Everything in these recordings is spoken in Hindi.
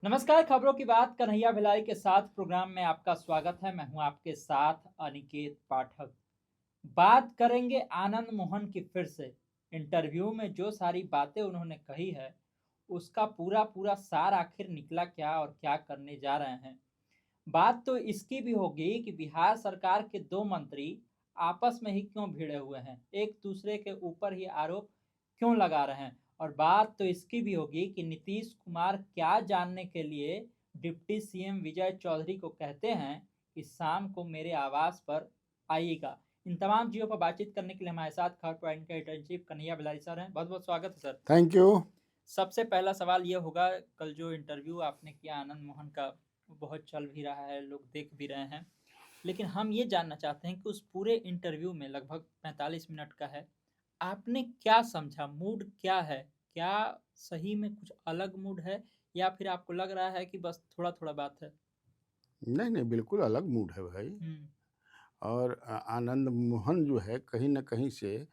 नमस्कार, खबरों की बात कन्हैया भिलाई के साथ प्रोग्राम में आपका स्वागत है। मैं हूं आपके साथ अनिकेत पाठक। बात करेंगे आनंद मोहन की फिर से। इंटरव्यू में जो सारी बातें उन्होंने कही है, उसका पूरा पूरा सार आखिर निकला क्या और क्या करने जा रहे हैं। बात तो इसकी भी होगी कि बिहार सरकार के दो मंत्री आपस में ही क्यों भिड़े हुए हैं, एक दूसरे के ऊपर ही आरोप क्यों लगा रहे हैं। और बात तो इसकी भी होगी कि नीतीश कुमार क्या जानने के लिए डिप्टी सीएम विजय चौधरी को कहते हैं कि शाम को मेरे आवास पर आइएगा। इन तमाम चीज़ों पर बातचीत करने के लिए हमारे साथ खबर पॉइंट के editor in chief Kanhaiya Bilari sir हैं। बहुत बहुत स्वागत है सर। Thank you. सबसे पहला सवाल ये होगा, कल जो इंटरव्यू आपने किया आनंद मोहन का, वो बहुत चल भी रहा है, लोग देख भी रहे हैं। लेकिन हम ये जानना चाहते हैं कि उस पूरे इंटरव्यू में लगभग 45 मिनट का है, आपने क्या समझा, मूड क्या है? क्या सही में कुछ अलग मूड है या फिर आपको लग रहा है कि बस थोड़ा-थोड़ा बात है? नहीं, नहीं, बिल्कुल अलग मूड है भाई। हुँ, और आनंद मोहन जो है कहीं न कहीं से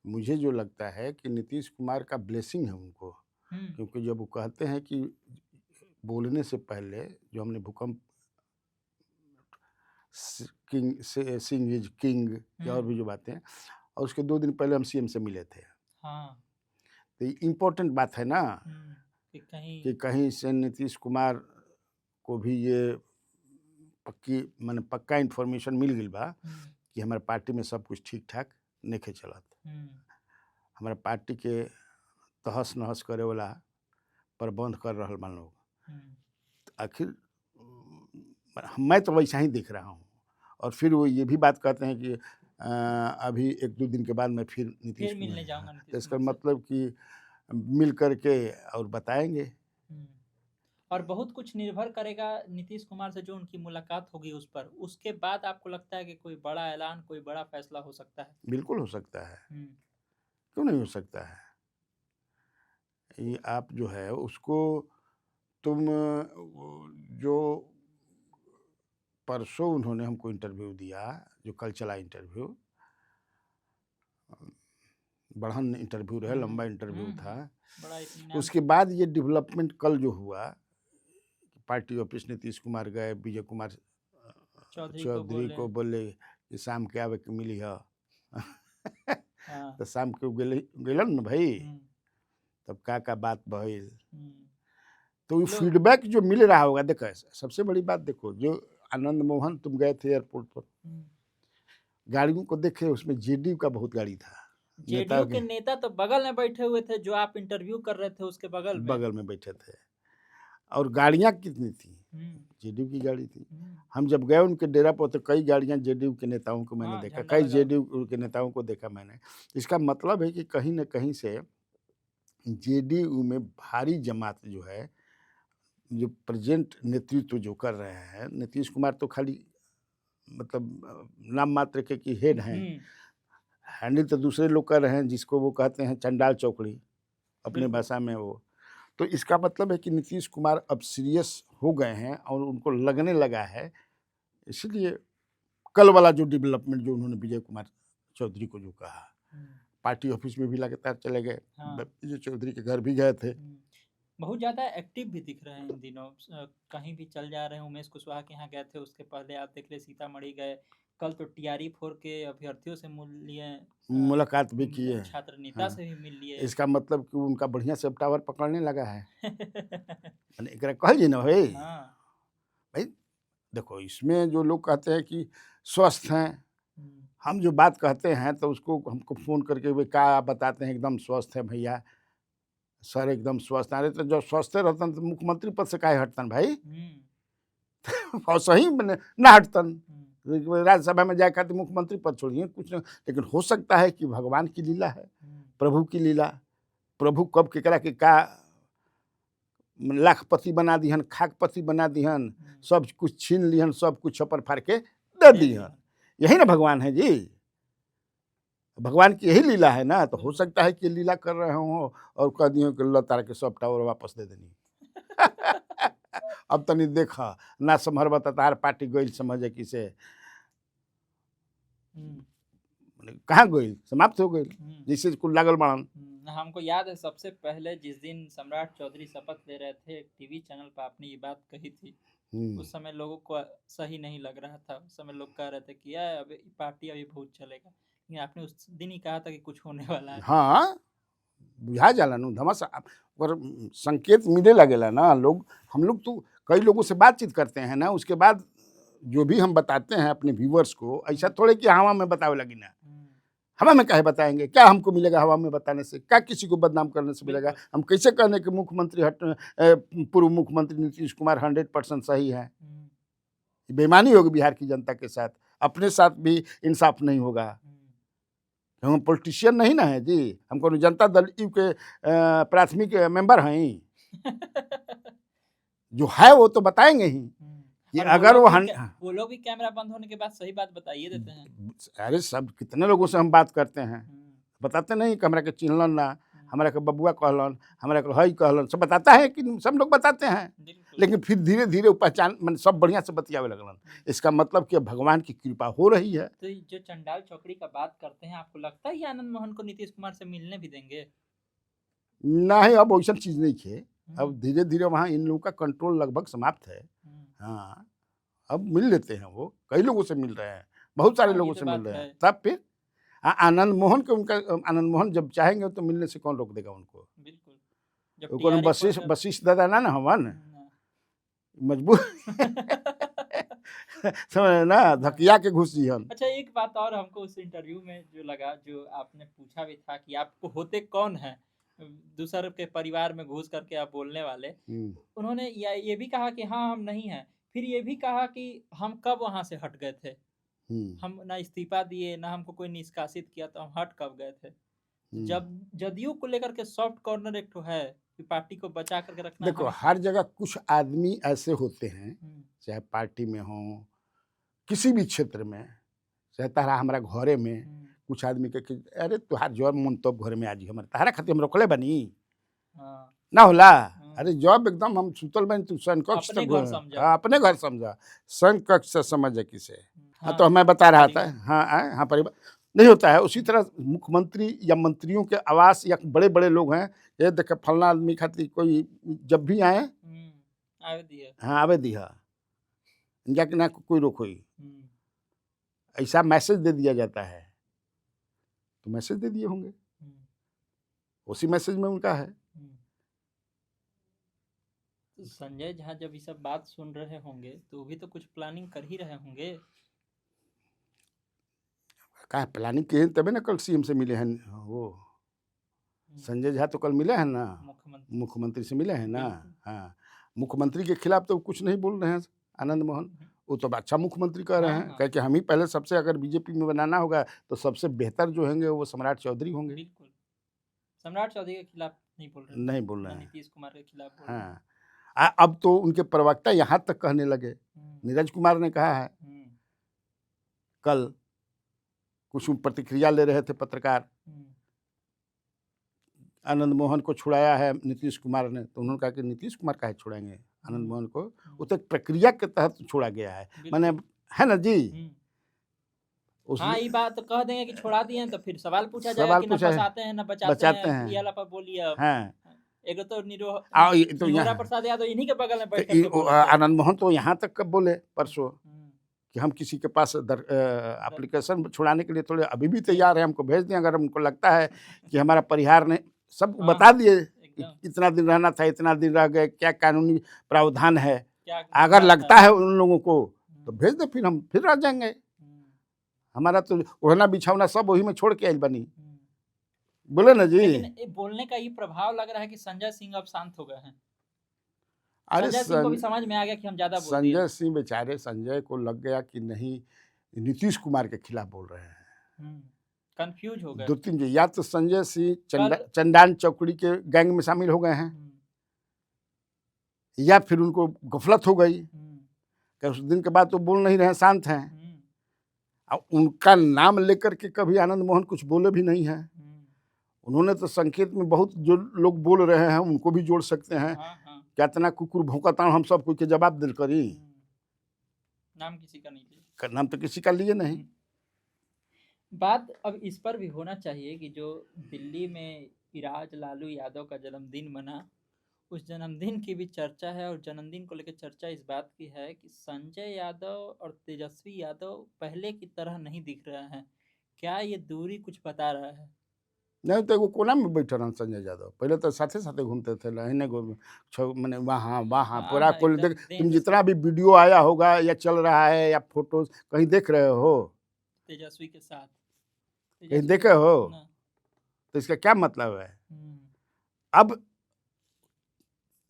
मुझे जो लगता है कि नीतीश कुमार का ब्लेसिंग है उनको। हुँ, क्योंकि जब वो कहते हैं कि बोलने से पहले जो हमने भूकंप स किंग से सिंह इज़ किंग या और हुँ, भी जो बातें हैं, और उसके 2 दिन पहले हम सीएम से मिले थे। हाँ, तो ये इम्पोर्टेंट बात है ना हुँ, कि कहीं कि कहीं से नीतीश कुमार को भी ये पक्की माने पक्का इन्फॉर्मेशन मिल गइल बा हुँ, कि हमारे पार्टी में सब कुछ ठीक-ठाक नइखे चलत। हुँ, हमारा पार्टी के तहस-नहस करे वाला प्रबंध कर रहल बा लोग। हुँ, आखिर मैं तो वैसा ही दिख रहा हूँ। और फिर वो ये भी बात कहते हैं कि अभी 1-2 दिन के बाद मैं फिर नीतीश फिर कुमार, मिलने हाँ, जाऊँगा तो नीतीश इसका कुमार से। मतलब कि मिल कर के और बताएँगे। हुँ। और बहुत कुछ निर्भर करेगा नीतीश कुमार से जो उनकी मुलाकात होगी उस पर। उसके बाद आपको लगता है कि कोई बड़ा ऐलान, कोई बड़ा फैसला हो सकता है? बिल्कुल हो सकता है, हुँ, क्यों नहीं हो सकता है? ये आप जो है उसको तुम वो जो परसों उन्होंने हमको इंटरव्यू दिया, जो कल चला इंटरव्यू, बढ़न इंटरव्यू रहा, हुँ, लंबा इंटरव्यू हुँ, था। हुँ। बड़ा इत्मीनान उसके से। बाद ये डेवलपमेंट कल जो हुआ, पार्टी ऑफिस नीतीश कुमार गए, विजय कुमार चौधरी को चौधरी बोले। को बोले कि शाम के आवे के मिली ह। हाँ, तो शाम के गेलन न भाई, हुँ, तब का बात भइल। हुँ। तो ये लोग। फीडबैक जो मिल रहा होगा, देखो सबसे बड़ी बात देखो, जो आनंद मोहन तुम गए थे एयरपोर्ट पर, हुँ, गाड़ियों को देखे उसमें जेडीयू का बहुत गाड़ी था, नेता जेडीयू के के नेता तो बगल में बैठे हुए थे, जो आप इंटरव्यू कर रहे थे उसके बगल में। बगल में बैठे थे। और गाड़ियाँ कितनी थी? हुँ, जेडीयू की गाड़ी थी। हुँ। हम जब गए उनके डेरा पर तो कई गाड़ियाँ जेडीयू के नेताओं को मैंने हाँ, देखा, झंडा कई लगा हुआ। जेडीयू के नेताओं को देखा मैंने। इसका मतलब है कि कहीं न कहीं से जेडीयू में भारी जमात जो है, जो प्रेज़ेंट नेतृत्व जो कर रहे हैं, नीतीश कुमार तो खाली मतलब नाम मात्र के कि हेड हैं। हुँ, हैंडल तो दूसरे लोग कर रहे हैं, जिसको वो कहते हैं चंडाल चौकड़ी, अपने बिल्कुल। भाषा में वो। तो इसका मतलब है कि नीतीश कुमार अब सीरियस हो गए हैं और उनको लगने लगा है। इसीलिए कल वाला जो डेवलपमेंट जो उन्होंने विजय कुमार चौधरी को जो कहा, हुँ, पार्टी ऑफिस में भी लगातार चले गए, हाँ। विजय चौधरी के घर भी गए थे। हुँ। बहुत ज़्यादा एक्टिव भी दिख रहे हैं इन दिनों। कहीं भी चल जा रहे हैं, उमेश कुशवाहा के यहाँ गए थे, उसके पहले आप देख लें सीतामढ़ी गए। कल तो टीआरई 4 के अभ्यर्थियों से मिल लिए। मुलाकात भी किए हैं। छात्र नेता हाँ, से भी मिल लिए। इसका मतलब कि उनका बढ़िया से अब टावर पकड़ने लगा है। माने एकरा कहल जी ना भाई। हाँ। भाई देखो, इसमें जो लोग कहते हैं कि स्वस्थ हैं, हुँ, हम जो बात कहते हैं तो उसको हमको फ़ोन करके वे क्या आप बताते हैं एकदम स्वस्थ है भैया, सर एकदम स्वस्थ। अरे तो जब स्वस्थ रहतन तो मुख्यमंत्री पद से काहे हटतन भाई? हुँ, और सही मने ना हटतन। हुँ, राज्यसभा में जाए खातिर मुख्यमंत्री पद छोड़िए कुछ न, लेकिन हो सकता है कि भगवान की लीला है, हुँ, प्रभु की लीला। प्रभु कब केकरा के का लाखपति बना दिहन, खाकपति बना दिहन, हुँ। सब कुछ छीन लिहन, सब कुछ छप्पर फाड़ के दे दे दिहन। दिहन। यही ना भगवान है जी। भगवान की यही लीला है ना, तो हो बिल्कुल। सकता है कि लीला कर रहे हों और कह दिए कि अल्लाह तारा के सब टावर वापस दे देनी। अब तनी देखा, ना संभरबा त तार पार्टी गइल समझे कि से हुँ, कहाँ गई, समाप्त हो गई, हम्म, जैसे कुल लागल बाड़न। हमको याद है सबसे पहले जिस दिन सम्राट चौधरी शपथ ले रहे थे, टीवी चैनल पर आपने ये बात कही थी। हम्म, उस समय लोगों को सही नहीं लग रहा था, उस समय लोग कह रहे थे कि यार अभी पार्टी अभी बहुत चलेगा, लेकिन आपने उस दिन ही कहा था कि कुछ होने वाला है। हाँ बुझा जाला नु धमस और संकेत मिले लगेला ना लोग। हम लोग तो कई लोगों से बातचीत करते हैं ना, उसके बाद जो भी हम बताते हैं अपने व्यूवर्स को, ऐसा थोड़े कि हवा में बतावे लगी ना। हवा में काहे बताएंगे, क्या हमको मिलेगा हवा में बताने से, क्या किसी को बदनाम करने से मिलेगा। बिल्कुल। हम कैसे कहने कि मुख्यमंत्री पूर्व मुख्यमंत्री नीतीश कुमार 100% सही है। बेईमानी होगी बिहार की जनता के साथ, अपने साथ भी इंसाफ नहीं होगा। हम पॉलिटिशियन नहीं ना है जी, हम कोनो जनता दल यू के प्राथमिक मेंबर हैं। जो है वो तो बताएंगे ही कि और अगर वो वो लोग भी कैमरा बंद होने के बाद सही बात बताइए देते हैं। अरे सब कितने लोगों से हम बात करते हैं, बताते नहीं कि हमरा के चिन्हलन ना, हमरा के बबुआ कहलन, हमरा के हई कहलन, सब बताता है कि सब लोग बताते हैं। लेकिन फिर धीरे धीरे वो पहचान मन सब बढ़िया से बतियावे लगलन। इसका मतलब कि भगवान की कृपा हो रही है। तो जो चंडाल चौकड़ी का बात करते हैं, आपको लगता है आनंद मोहन को नीतीश कुमार से मिलने भी देंगे? नहीं, अब वैसा चीज नहीं है। अब धीरे धीरे वहाँ इन लोगों का कंट्रोल लगभग समाप्त है। हाँ, अब मिल लेते हैं, वो कई लोगों से मिल रहे हैं, बहुत सारे लोगों से मिल रहे हैं। तब फिर आनंद मोहन के उनका आनंद मोहन जब चाहेंगे तो मिलने से कौन रोक देगा उनको। बिल्कुल। वशिष्ठ दादा ना हवन मजबूर समझ ना, धकिया के घुस जिहन। अच्छा, एक बात और हमको उस इंटरव्यू में जो लगा, जो आपने पूछा भी था कि आपको होते कौन है दूसरे के परिवार में घुस करके आप बोलने वाले। उन्होंने ये भी कहा कि हाँ हम नहीं हैं, फिर ये भी कहा कि हम कब वहां से हट गए थे, हम ना इस्तीफा दिए ना हमको कोई निष्कासित किया, तो हम हट कब गए थे। जब जदयू को लेकर के सॉफ्ट कॉर्नर एक तो है कि पार्टी को बचा करके रखना। देखो हर जगह कुछ आदमी ऐसे होते हैं, चाहे पार्टी में हो, किसी भी क्षेत्र में, चाहे तारा हमारा घरे में कुछ आदमी के कि अरे तुहार जॉब मन तो घर में आज हमारे तारा खातिर हम रोकले बनी ना होला। अरे जॉब एकदम हम सुतल बनी, तू संकक्ष अपने घर समझा, संकक्ष से समझ किसे। हाँ तो मैं बता रहा था। हाँ हाँ परिवार नहीं होता है। उसी तरह मुख्यमंत्री या मंत्रियों के आवास या बड़े बड़े लोग हैं, ये देखे फलना आदमी खातिर कोई जब भी आए हाँ आवे दिया जाके ना कोई रोकोई, ऐसा मैसेज दे दिया जाता है। तो मैसेज दे दिए होंगे, उसी मैसेज में उनका है। संजय झा जब ये सब बात सुन रहे होंगे तो वो भी तो कुछ प्लानिंग कर ही रहे होंगे। क्या प्लानिंग किए तभी ना कल सीएम से मिले हैं। वो संजय झा तो कल मिले हैं ना, मुख्यमंत्री से मिले हैं ना। हाँ, मुख्यमंत्री के खिलाफ तो कुछ नहीं बोल रहे हैं आनंद मोहन। वो तो अच्छा मुख्यमंत्री कह रहे हैं, कह कि हम ही पहले सबसे अगर बीजेपी में बनाना होगा तो सबसे बेहतर जो होंगे वो सम्राट चौधरी होंगे। बिल्कुल, सम्राट चौधरी के खिलाफ नहीं बोल रहे हैं, नीतीश कुमार के खिलाफ बोल रहे हैं। हाँ, अब तो उनके प्रवक्ता यहाँ तक कहने लगे। नीरज कुमार ने कहा है, कल कुछ प्रतिक्रिया ले रहे थे पत्रकार, आनंद मोहन को छुड़ाया है नीतीश कुमार ने, तो उन्होंने कहा कि नीतीश कुमार काहे छुड़ाएंगे आनंद मोहन को, वो तो एक प्रक्रिया के तहत छोड़ा गया है। मैंने है ना जी, हाँ ये बात तो कह देंगे कि छोड़ा दिए तो फिर सवाल पूछा जाएगा कि ना फंसाते हैं ना बचाते हैं। ये वाला पर बोलिए। हाँ, एक तो निरोरा प्रसाद यादव इन्हीं के बगल में बैठ के आनंद मोहन तो यहाँ तक कब बोले परसों कि हम किसी के पास एप्लीकेशन छुड़ाने के लिए थोड़े अभी भी तैयार है, हमको भेज दें अगर हमको लगता है कि हमारा परिहार ने सब बता दिए इतना दिन रहना था, इतना दिन रह गए, क्या कानूनी प्रावधान है, अगर लगता है उन लोगों को तो भेज दे, फिर हम फिर रह जाएंगे। हमारा तो ओढ़ना बिछावना सब वही में छोड़ के आई बनी, बोले ना जी। लेकिन बोलने का ये प्रभाव लग रहा है कि संजय सिंह अब शांत हो गए हैं। अरे संजय सिंह को भी समझ में आ गया कि हम ज्यादा बोल दिए। संजय सिंह बेचारे, संजय को लग गया कि नहीं नीतीश कुमार के खिलाफ बोल रहे हैं, कंफ्यूज हो गए। 2-3 जो या तो संजय सिंह चंडान चौकड़ी के गैंग में शामिल हो गए हैं, या फिर उनको गफलत हो गई कि उस दिन के बाद तो बोल नहीं रहे, शांत हैं। और उनका नाम लेकर के कभी आनंद मोहन कुछ बोले भी नहीं है। उन्होंने तो संकेत में बहुत जो लोग बोल रहे हैं उनको भी जोड़ सकते हैं। क्या इतना कुकुर भौंकता हम सब कोई के जवाब दिल करी, नाम किसी का नहीं लिया, नाम तो किसी का लिए नहीं। बात अब इस पर भी होना चाहिए कि जो दिल्ली में इराज लालू यादव का जन्मदिन मना, उस जन्मदिन की भी चर्चा है और जन्मदिन को लेकर चर्चा इस बात की है कि संजय यादव और तेजस्वी यादव पहले की तरह नहीं दिख रहे हैं। क्या ये दूरी कुछ बता रहा है? नहीं तो एगो कोना में बैठल रहन संजय यादव, पहले तो साथे साथे घूमते थे, लाइने घूम मैंने वहाँ वहाँ हाँ पूरा हाँ, कुल एकदम देख, देह तुम से जितना भी वीडियो आया होगा या चल रहा है या फोटोज कहीं देख रहे हो, तेजस्वी के साथ, कहीं तेजस्वी देखे हो, ना। तो इसका क्या मतलब है? हम्म, अब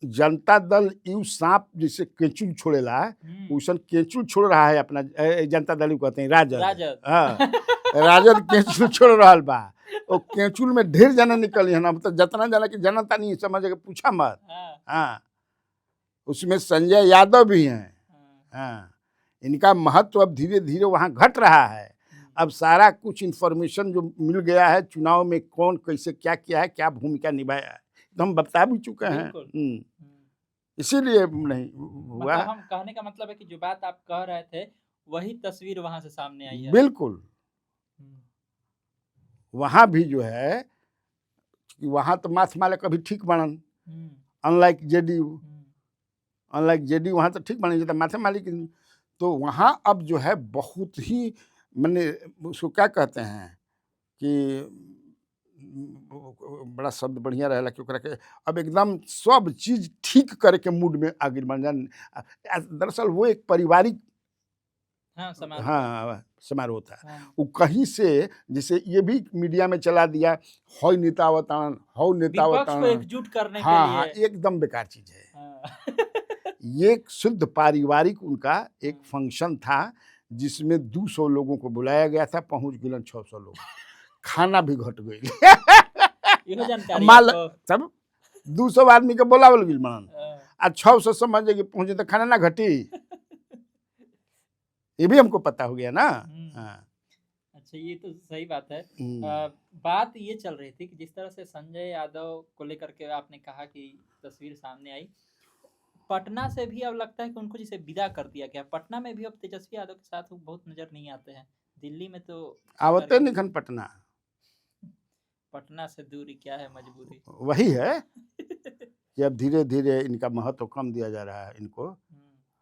जनता दल यू सांप जैसे केचुल छोड़ेला, हम्म, वैसन केचुल छोड़ रहा है अपना, जनता दल कहते हैं राजद। राजद। हाँ, राजद केचुल छोड़ रहा बा। वो केचुल में ढेर जना निकली है ना, मतलब जितना जना की जनता नहीं समझ के पूछा मत। हाँ, हाँ, उसमें संजय यादव भी हैं। हाँ, हाँ, इनका महत्व अब धीरे धीरे वहाँ घट रहा है। अब सारा कुछ इन्फॉर्मेशन जो मिल गया है, चुनाव में कौन कैसे क्या किया है, क्या भूमिका निभाया है, तो हम बता भी चुके हैं। बिल्कुल। इसीलिए नहीं हुआ। मतलब हम कहने का मतलब है कि जो बात आप कह रहे थे वही तस्वीर वहां से सामने आई है। बिल्कुल, हम्म, वहाँ भी जो है कि वहाँ तो माथ माले कभी ठीक बनन, हम्म, अनलाइक जेडीयू, हम्म, अनलाइक जेडीयू वहाँ तो ठीक बने जाता माथे मालिक। तो वहाँ अब जो है बहुत ही मैंने उसको क्या कहते हैं कि बड़ा शब्द बढ़िया रहेला कि ओकरा के अब एकदम सब चीज ठीक करे के मूड में आगे बन जान। दरअसल वो एक पारिवारिक हाँ, समारोह था। हाँ समारोह था। हाँ, वो कहीं से जैसे ये भी मीडिया में चला दिया, हौ नेता अवतारण, हौ नेता विपक्ष को अवतारण। एकजुट करने के हाँ हाँ, लिए। एकदम बेकार चीज है। हाँ। ये एक शुद्ध पारिवारिक उनका एक हाँ। फंक्शन था, जिसमें 200 लोगों को बुलाया गया था, पहुंच गए 600 लोग, खाना भी घट गई। इहो जानकारी माल आपको? सब 200 आदमी के बोलावल गेल मनन, हाँ। आ 600 समझ कि पहुंचे तो खाना ना घटी, ये भी हमको पता हो गया ना। हम्म, हाँ। अच्छा, ये तो सही बात है। हम्म। बात ये चल रही थी कि जिस तरह से संजय यादव को लेकर के आपने कहा कि तस्वीर सामने आई, पटना से भी अब लगता है कि उनको जैसे विदा कर दिया गया। पटना में भी अब तेजस्वी यादव के साथ वो बहुत नजर नहीं आते हैं। दिल्ली में तो क्या आवते करेंगे? निखन पटना, पटना से दूरी क्या है, मजबूरी। वही है कि अब धीरे धीरे इनका महत्व कम दिया जा रहा है इनको।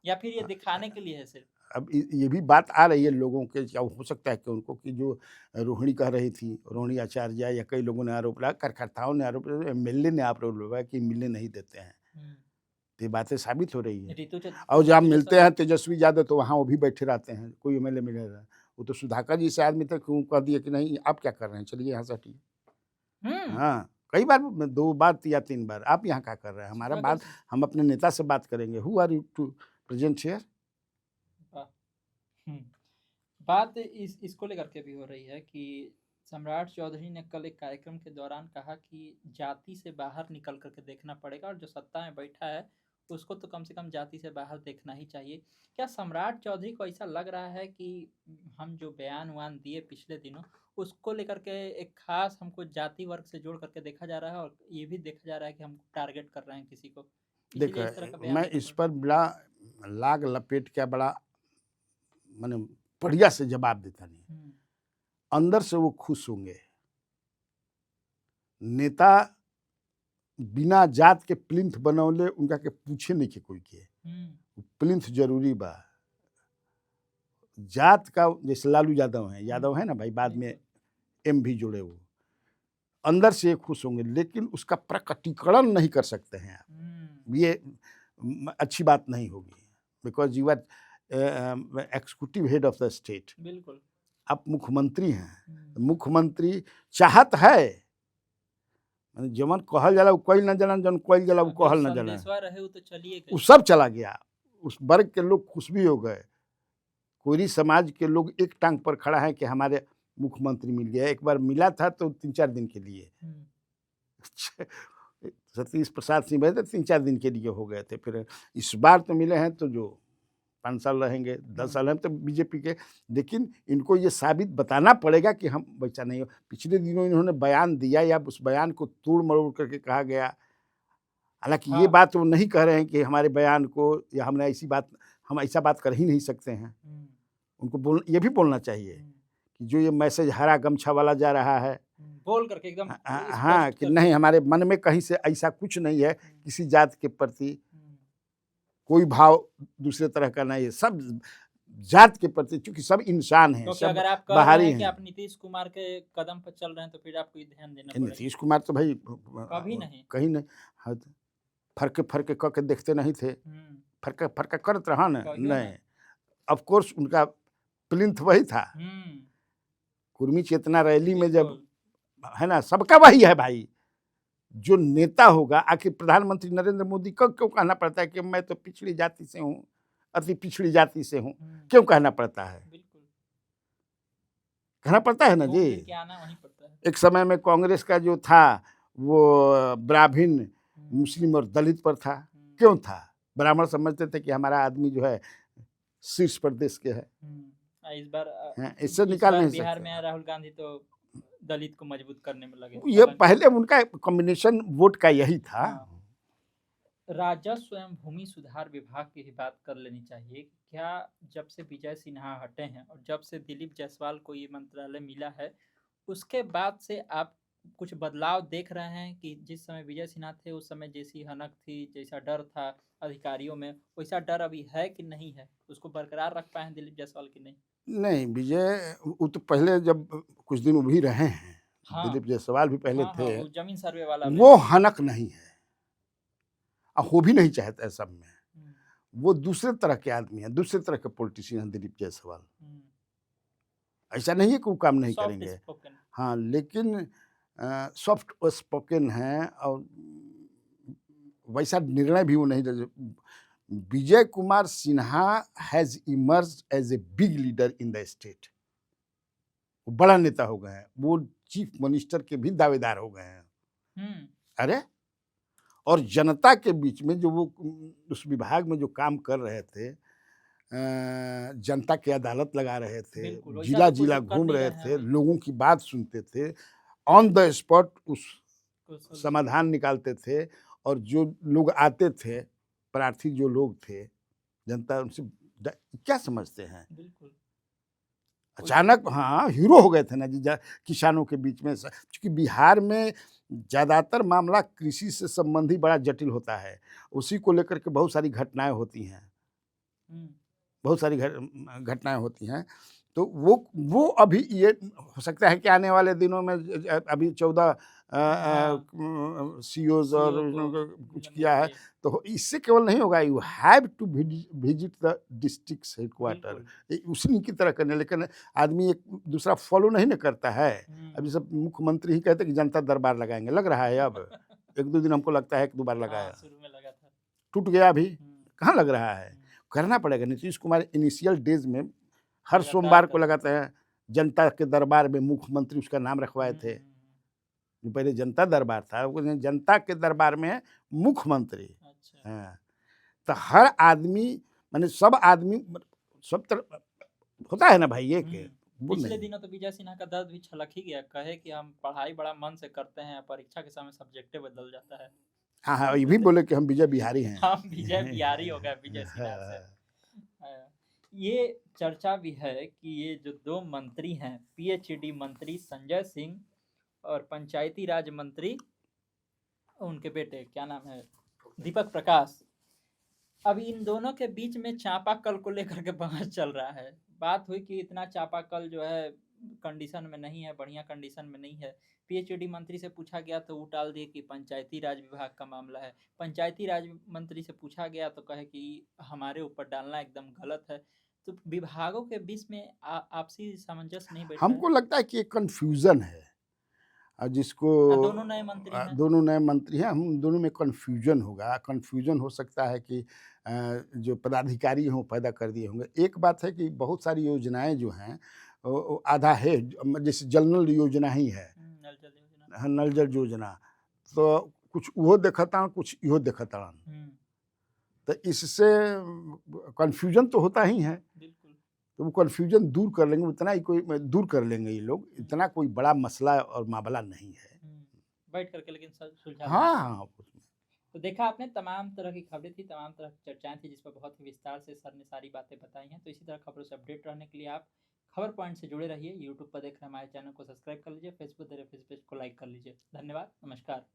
या फिर ये दिखाने के लिए है सिर्फ? अब ये भी बात आ रही है लोगों के, क्या हो सकता है कि उनको कि जो रोहिणी कह रही थी, रोहिणी आचार्य या कई लोगों ने आरोप लगाया, कार्यकर्ताओं ने आरोप लगाया, एमएलए ने आरोप लगाया कि मिलने नहीं देते हैं। हम्म, तो ये बातें साबित हो रही है। ऋतु और जब मिलते जैसा। हैं तेजस्वी यादव तो वहाँ वो भी बैठे रहते हैं, कोई एमएलए मिले रहा। वो तो सुधाकर जी से आदमी तक कह दिए कि नहीं आप क्या कर रहे हैं, चलिए यहाँ से हटिए। हम्म, हाँ, कई बार, 2 बार या 3 बार, आप यहाँ क्या कर रहे हैं, हमारा सुधाकर बात, हम अपने नेता से बात करेंगे, who are you to present here. वाह। हम्म, बात इसको लेकर के भी हो रही है कि सम्राट चौधरी ने कल एक कार्यक्रम के दौरान कहा कि जाति से बाहर निकल करके देखना पड़ेगा और जो सत्ता में बैठा है उसको तो कम से कम जाति से बाहर देखना ही चाहिए। क्या सम्राट चौधरी को ऐसा लग रहा है कि हम जो बयान वान दिए पिछले दिनों उसको लेकर के एक खास हमको जाति वर्ग से जोड़ करके देखा जा रहा है और ये भी देखा जा रहा है कि हम टारगेट कर रहे हैं किसी को, इसीलिए इस तरह का देखो बयान मैं देना इस पड़। पर बड़ा लाग लपेट के बड़ा मैंने बढ़िया से जवाब देता नहीं, हम्म, अंदर से वो खुश होंगे। नेता बिना जात के प्लिंथ बनौले उनका के पूछे नहीं के कोई के, प्लिंथ जरूरी बा। जात का जैसे लालू यादव है ना भाई, बाद में एम भी जुड़े, वो अंदर से खुश होंगे, लेकिन उसका प्रकटीकरण नहीं कर सकते हैं आप। ये अच्छी बात नहीं होगी, because you are executive head of the state, बिल्कुल। आप मुख्यमंत्री हैं। मुख्यमंत्री चाहत है, जमन कहल जाला कोई न जाना, जन कोई जाला जो कहल न जाना, संदेशवा रहे वो तो चलिए वो गए। सब चला गया। उस वर्ग के लोग खुश भी हो गए, कोरी समाज के लोग एक टांग पर खड़ा है कि हमारे मुख्यमंत्री मिल गया। एक बार मिला था तो 3-4 दिन के लिए, सतीश प्रसाद सिंह भाई तो 3-4 दिन के लिए हो गए थे। फिर इस बार तो मिले हैं तो जो 5 साल रहेंगे, 10 साल हैं तो बीजेपी के। लेकिन इनको ये साबित बताना पड़ेगा कि हम वैसा नहीं हो। पिछले दिनों इन्होंने बयान दिया या उस बयान को तोड़ मरोड़ करके कहा गया, हालांकि ये हाँ। बात वो नहीं कह रहे हैं कि हमारे बयान को या हम ऐसा बात कर ही नहीं सकते हैं। उनको ये भी बोलना चाहिए कि जो ये मैसेज हरा गमछा वाला जा रहा है, बोल करके एकदम हाँ, स्पष्ट कि करके। नहीं हमारे मन में कहीं से ऐसा कुछ नहीं है किसी जात के प्रति हम्म, कोई भाव दूसरे तरह का नहीं है, सब जात के प्रति, क्योंकि सब इंसान हैं, क्योंकि सब अगर आप कह रहे बाहरी हैं कि हैं। आप नीतीश कुमार के कदम पर चल रहे हैं तो फिर आपको ये ध्यान देना ये पड़ेगा। नीतीश कुमार तो भाई कभी नहीं। कहीं नहीं, हाँ, फरके फरके क के देखते नहीं थे, हम्म, फरका फरका करत रहा न कहियो ना। नहीं, ऑफ कोर्स उनका प्लिंथ वही था, हम्म, कुर्मी चेतना रैली में जब, बिल्कुल। है ना, सबका वही है भाई। जो नेता होगा, आखिर प्रधानमंत्री नरेंद्र मोदी को क्यों कहना पड़ता है कि मैं तो पिछड़ी जाति से हूँ, अति पिछड़ी जाति से हूँ, क्यों कहना पड़ता है? बिल्कुल। कहना पड़ता है ना घूम जी। फिर के आना वहीं पड़ता है। एक समय में कांग्रेस का जो था वो ब्राह्मण, मुस्लिम और दलित पर था। क्यों था? ब्राह्मण समझते थे कि हमारा आदमी जो है शीर्ष प्रदेश के है, इस बार इससे निकाल नहीं बिहार सकते। में राहुल गांधी तो दलित को मजबूत करने में लगे। ये पहले उनका कॉम्बिनेशन वोट का यही था। राजस्व एवं भूमि सुधार विभाग की ही बात कर लेनी चाहिए। क्या जब से विजय सिन्हा हटे हैं और जब से दिलीप जायसवाल को ये मंत्रालय मिला है, उसके बाद से आप कुछ बदलाव देख रहे हैं कि जिस समय विजय सिन्हा थे उस समय जैसी हनक थी, जैसा डर था अधिकारियों में, वैसा डर अभी है कि नहीं है? उसको बरकरार रख पाए हैं दिलीप जायसवाल की नहीं? नहीं, विजय वो तो पहले जब कुछ दिन वो भी रहे हैं, हाँ, दिलीप जायसवाल भी पहले हाँ, थे, वो जमीन सर्वे वाला वो हनक नहीं है, हो भी नहीं चाहता है सब में। वो दूसरे तरह के आदमी हैं, दूसरे तरह के पॉलिटिशियन हैं दिलीप जायसवाल। ऐसा नहीं है कि वो काम नहीं करेंगे, हाँ, लेकिन सॉफ्ट स्पोकन हैं और वैसा निर्णय भी वो नहीं ले। Vijay Kumar Sinha has emerged as a big leader in the state. वो बड़ा नेता हो गए हैं, वो चीफ मिनिस्टर के भी दावेदार हो गए हैं। अरे, और जनता के बीच में जो वो उस विभाग में जो काम कर रहे थे, जनता की अदालत लगा रहे थे, जिला जिला घूम रहे थे, लोगों की बात सुनते थे, ऑन द स्पॉट उस समाधान निकालते थे, और जो लोग आते थे, प्रार्थी जो लोग थे, जनता उनसे क्या समझते हैं? अचानक हाँ हीरो हो गए थे ना जी किसानों के बीच में, क्योंकि बिहार में ज़्यादातर मामला कृषि से संबंधी बड़ा जटिल होता है, उसी को लेकर के बहुत सारी घटनाएं होती हैं, बहुत सारी घटनाएं होती हैं। तो वो अभी ये हो सकता है कि आने वाले दिनों में अभी 14 सीओज और कुछ किया है, तो इससे केवल नहीं होगा, you have to visit the district headquarter, उसी की तरह करने, लेकिन आदमी एक दूसरा फॉलो नहीं ना करता है। अभी सब मुख्यमंत्री ही कहते कि जनता दरबार लगाएंगे, लग रहा है अब 1-2 दिन हमको लगता है 1-2 बार लगाया, टूट गया, अभी कहाँ लग रहा है? करना पड़ेगा। नीतीश कुमार इनिशियल डेज में हर सोमवार को लगाते हैं जनता के दरबार में, मुख्यमंत्री उसका नाम रखवाए थे, पहले जनता दरबार था, जनता के दरबार में मुख्यमंत्री। हाँ, तो हर आदमी माने सब आदमी सब तरह होता है ना भाई, ये के पिछले दिनों तो विजय सिन्हा का दर्द भी छलक ही गया, कहे कि हम पढ़ाई बड़ा मन से करते हैं, परीक्षा के समय सब्जेक्ट बदल जाता है। हाँ, ये भी बोले कि हम विजय बिहारी हैं, हम विजय बिहारी हो गए विजय सिन्हा से। ये चर्चा भी है कि ये जो 2 मंत्री हैं, पीएचडी मंत्री संजय सिंह और पंचायती राज मंत्री उनके बेटे क्या नाम है, दीपक प्रकाश, अभी इन दोनों के बीच में चापाकल को लेकर के बहस चल रहा है। बात हुई कि इतना चापाकल जो है कंडीशन में नहीं है, बढ़िया कंडीशन में नहीं है। पीएचडी मंत्री से पूछा गया तो वो टाल दिए कि पंचायती राज विभाग का मामला है। पंचायती राज मंत्री से पूछा गया तो कहे कि हमारे ऊपर डालना एकदम गलत है। तो विभागों के बीच में आपसी सामंजस्य नहीं बैठ रहा है। हमको लगता है कि एक कन्फ्यूजन है, जिसको दोनों नए मंत्री हैं, हम दोनों में कन्फ्यूजन होगा। कन्फ्यूजन हो सकता है कि जो पदाधिकारी हों पैदा कर दिए होंगे। एक बात है कि बहुत सारी योजनाएं जो हैं आधा है, जैसे जल नल योजना ही है, नल जल योजना, तो कुछ वो देखता, कुछ इहो देखता, तो इससे कन्फ्यूजन तो होता ही है। तो वो कन्फ्यूजन दूर कर लेंगे, उतना ही कोई दूर कर लेंगे ये लोग, इतना कोई बड़ा मसला और मामला नहीं है बैठ करके, लेकिन सुलझा। हाँ, तो देखा आपने, तमाम तरह की खबरें थी, तमाम तरह की चर्चाएं थी, जिस पर बहुत ही विस्तार से सर ने सारी बातें बताई हैं। तो इसी तरह खबरों से अपडेट रहने के लिए आप खबर पॉइंट से जुड़े रहिए। यूट्यूब पर देख रहे हमारे चैनल को सब्सक्राइब कर लीजिए, फेसबुक देख रहे फेस पेज को लाइक कर लीजिए। धन्यवाद, नमस्कार।